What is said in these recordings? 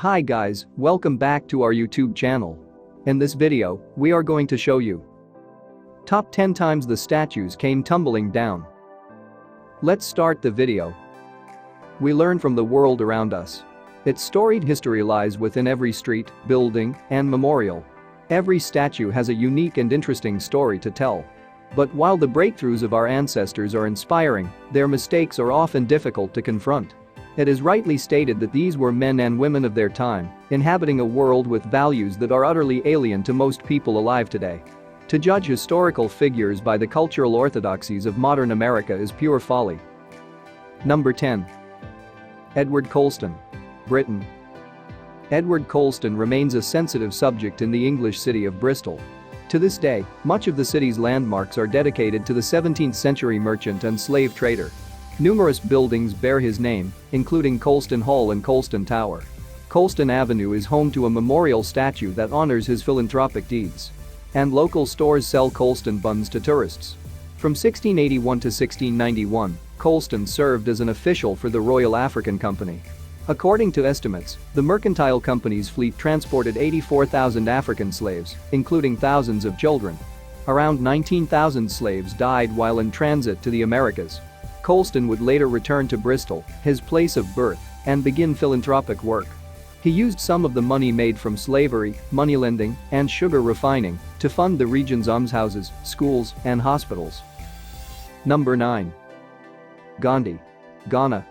Hi guys, welcome back to our YouTube channel. In this video, we are going to show you top 10 times the statues came tumbling down. Let's start the video. We learn from the world around us. Its storied history lies within every street, building, and memorial. Every statue has a unique and interesting story to tell. But while the breakthroughs of our ancestors are inspiring, their mistakes are often difficult to confront. It is rightly stated that these were men and women of their time, inhabiting a world with values that are utterly alien to most people alive today. To judge historical figures by the cultural orthodoxies of modern America is pure folly. Number 10. Edward Colston, Britain. Edward Colston remains a sensitive subject in the English city of Bristol. To this day, much of the city's landmarks are dedicated to the 17th century merchant and slave trader. Numerous buildings bear his name, including Colston Hall and Colston Tower. Colston Avenue is home to a memorial statue that honors his philanthropic deeds. And local stores sell Colston buns to tourists. From 1681 to 1691, Colston served as an official for the Royal African Company. According to estimates, the mercantile company's fleet transported 84,000 African slaves, including thousands of children. Around 19,000 slaves died while in transit to the Americas. Colston would later return to Bristol, his place of birth, and begin philanthropic work. He used some of the money made from slavery, moneylending, and sugar refining to fund the region's almshouses, schools, and hospitals. Number 9. Gandhi Ghana.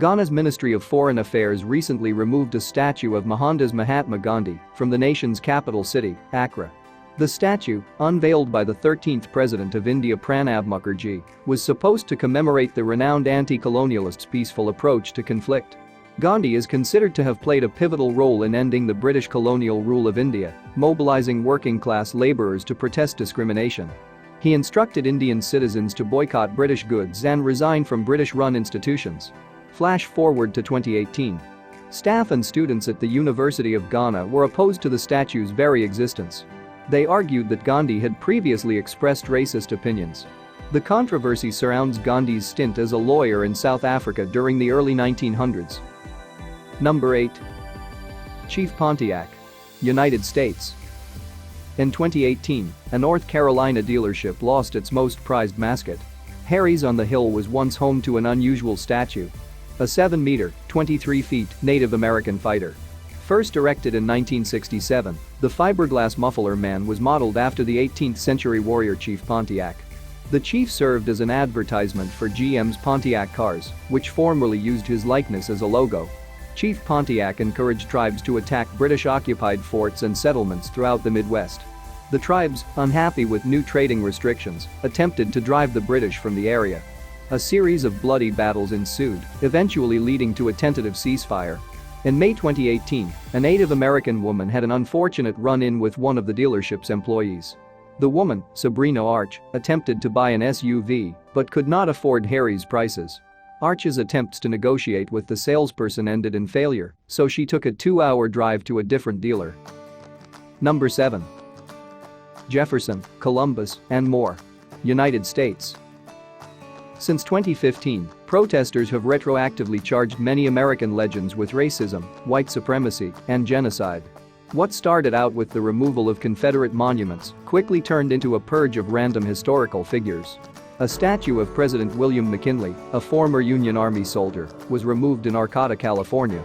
Ghana's Ministry of Foreign Affairs recently removed a statue of Mohandas Mahatma Gandhi from the nation's capital city, Accra. The statue, unveiled by the 13th President of India Pranab Mukherjee, was supposed to commemorate the renowned anti-colonialist's peaceful approach to conflict. Gandhi is considered to have played a pivotal role in ending the British colonial rule of India, mobilizing working-class laborers to protest discrimination. He instructed Indian citizens to boycott British goods and resign from British-run institutions. Flash forward to 2018. Staff and students at the University of Ghana were opposed to the statue's very existence. They argued that Gandhi had previously expressed racist opinions. The controversy surrounds Gandhi's stint as a lawyer in South Africa during the early 1900s. Number 8. Chief Pontiac, United States. In 2018, a North Carolina dealership lost its most prized mascot. Harry's on the Hill was once home to an unusual statue. A 7-meter, 23 feet Native American fighter. First erected in 1967, the fiberglass muffler man was modeled after the 18th century warrior Chief Pontiac. The chief served as an advertisement for GM's Pontiac cars, which formerly used his likeness as a logo. Chief Pontiac encouraged tribes to attack British-occupied forts and settlements throughout the Midwest. The tribes, unhappy with new trading restrictions, attempted to drive the British from the area. A series of bloody battles ensued, eventually leading to a tentative ceasefire. In May 2018, a Native American woman had an unfortunate run-in with one of the dealership's employees. The woman, Sabrina Arch, attempted to buy an SUV but could not afford Harry's prices. Arch's attempts to negotiate with the salesperson ended in failure, so she took a 2-hour drive to a different dealer. Number 7. Jefferson, Columbus, and more. United States. Since 2015, protesters have retroactively charged many American legends with racism, white supremacy, and genocide. What started out with the removal of Confederate monuments quickly turned into a purge of random historical figures. A statue of President William McKinley, a former Union Army soldier, was removed in Arcata, California.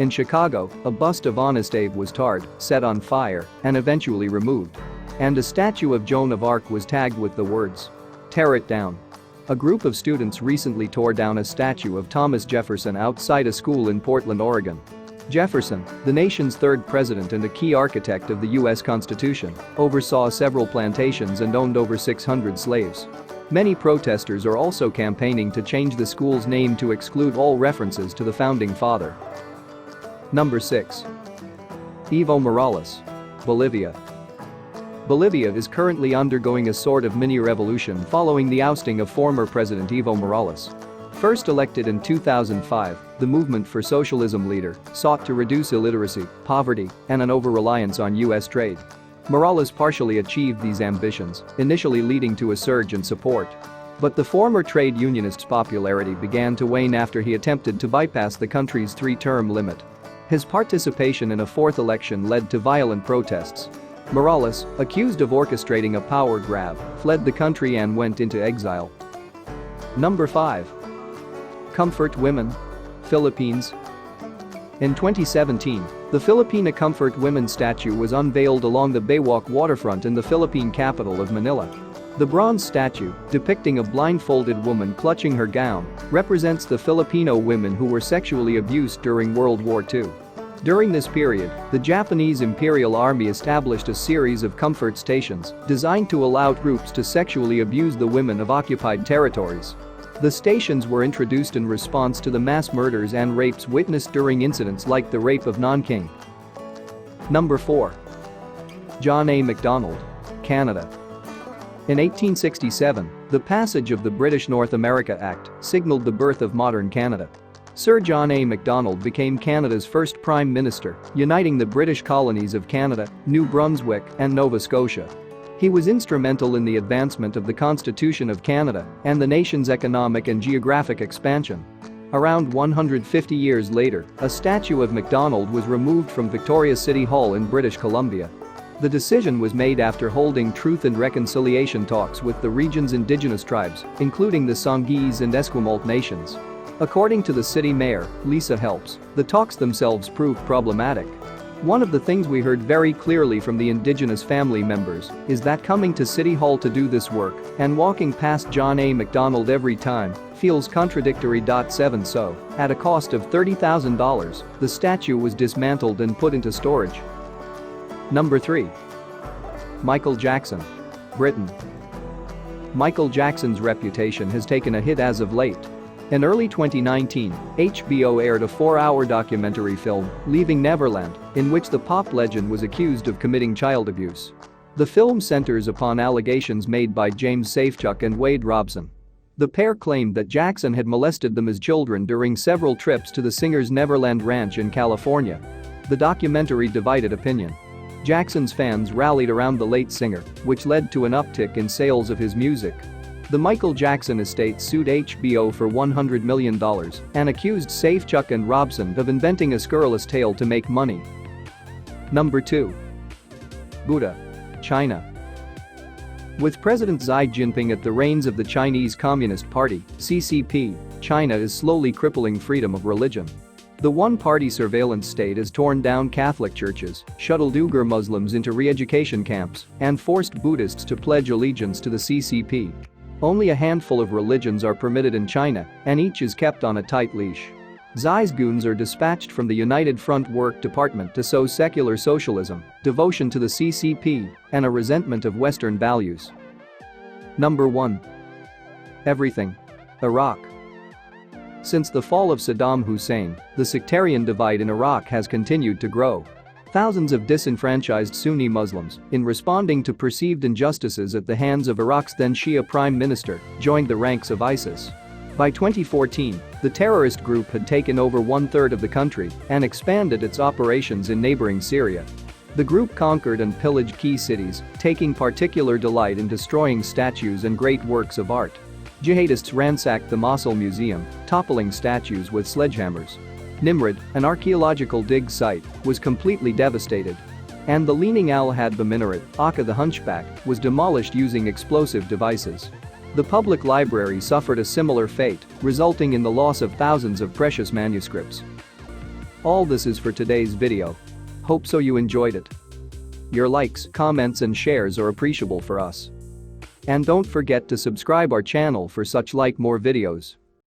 In Chicago, a bust of Honest Abe was tarred, set on fire, and eventually removed. And a statue of Joan of Arc was tagged with the words, "Tear it down." A group of students recently tore down a statue of Thomas Jefferson outside a school in Portland, Oregon. Jefferson, the nation's third president and a key architect of the U.S. Constitution, oversaw several plantations and owned over 600 slaves. Many protesters are also campaigning to change the school's name to exclude all references to the founding father. Number 6. Evo Morales, Bolivia. Bolivia is currently undergoing a sort of mini-revolution following the ousting of former President Evo Morales. First elected in 2005, the Movement for Socialism leader sought to reduce illiteracy, poverty, and an over-reliance on U.S. trade. Morales partially achieved these ambitions, initially leading to a surge in support. But the former trade unionist's popularity began to wane after he attempted to bypass the country's 3-term limit. His participation in a fourth election led to violent protests. Morales, accused of orchestrating a power grab, fled the country and went into exile. Number 5. Comfort Women. Philippines. In 2017, the Filipina Comfort Women statue was unveiled along the Baywalk waterfront in the Philippine capital of Manila. The bronze statue, depicting a blindfolded woman clutching her gown, represents the Filipino women who were sexually abused during World War II. During this period, the Japanese Imperial Army established a series of comfort stations designed to allow troops to sexually abuse the women of occupied territories. The stations were introduced in response to the mass murders and rapes witnessed during incidents like the rape of Nanking. Number 4. John A. McDonald. Canada. In 1867, the passage of the British North America Act signaled the birth of modern Canada. Sir John A. MacDonald became Canada's first Prime Minister, uniting the British colonies of Canada, New Brunswick, and Nova Scotia. He was instrumental in the advancement of the Constitution of Canada and the nation's economic and geographic expansion. Around 150 years later, a statue of MacDonald was removed from Victoria City Hall in British Columbia. The decision was made after holding truth and reconciliation talks with the region's indigenous tribes, including the Songhees and Esquimalt nations. According to the city mayor, Lisa Helps, the talks themselves proved problematic. One of the things we heard very clearly from the indigenous family members is that coming to City Hall to do this work and walking past John A. MacDonald every time feels contradictory. 7 So, at a cost of $30,000, the statue was dismantled and put into storage. Number 3. Michael Jackson. Britain. Michael Jackson's reputation has taken a hit as of late. In early 2019, HBO aired a 4-hour documentary film, Leaving Neverland, in which the pop legend was accused of committing child abuse. The film centers upon allegations made by James Safechuck and Wade Robson. The pair claimed that Jackson had molested them as children during several trips to the singer's Neverland Ranch in California. The documentary divided opinion. Jackson's fans rallied around the late singer, which led to an uptick in sales of his music. The Michael Jackson estate sued HBO for $100 million and accused Safechuck and Robson of inventing a scurrilous tale to make money. Number 2. Buddha. China. With President Xi Jinping at the reins of the Chinese Communist Party, CCP, China is slowly crippling freedom of religion. The one-party surveillance state has torn down Catholic churches, shuttled Uyghur Muslims into re-education camps, and forced Buddhists to pledge allegiance to the CCP. Only a handful of religions are permitted in China, and each is kept on a tight leash. Xi's goons are dispatched from the United Front Work Department to sow secular socialism, devotion to the CCP, and a resentment of Western values. Number 1. Everything. Iraq. Since the fall of Saddam Hussein, the sectarian divide in Iraq has continued to grow. Thousands of disenfranchised Sunni Muslims, in responding to perceived injustices at the hands of Iraq's then Shia prime minister, joined the ranks of ISIS. By 2014, the terrorist group had taken over 1/3 of the country and expanded its operations in neighboring Syria. The group conquered and pillaged key cities, taking particular delight in destroying statues and great works of art. Jihadists ransacked the Mosul Museum, toppling statues with sledgehammers. Nimrud, an archaeological dig site, was completely devastated. And the Leaning Al-Hadba minaret, Akka the Hunchback, was demolished using explosive devices. The public library suffered a similar fate, resulting in the loss of thousands of precious manuscripts. All this is for today's video. Hope so you enjoyed it. Your likes, comments and shares are appreciable for us. And don't forget to subscribe our channel for such more videos.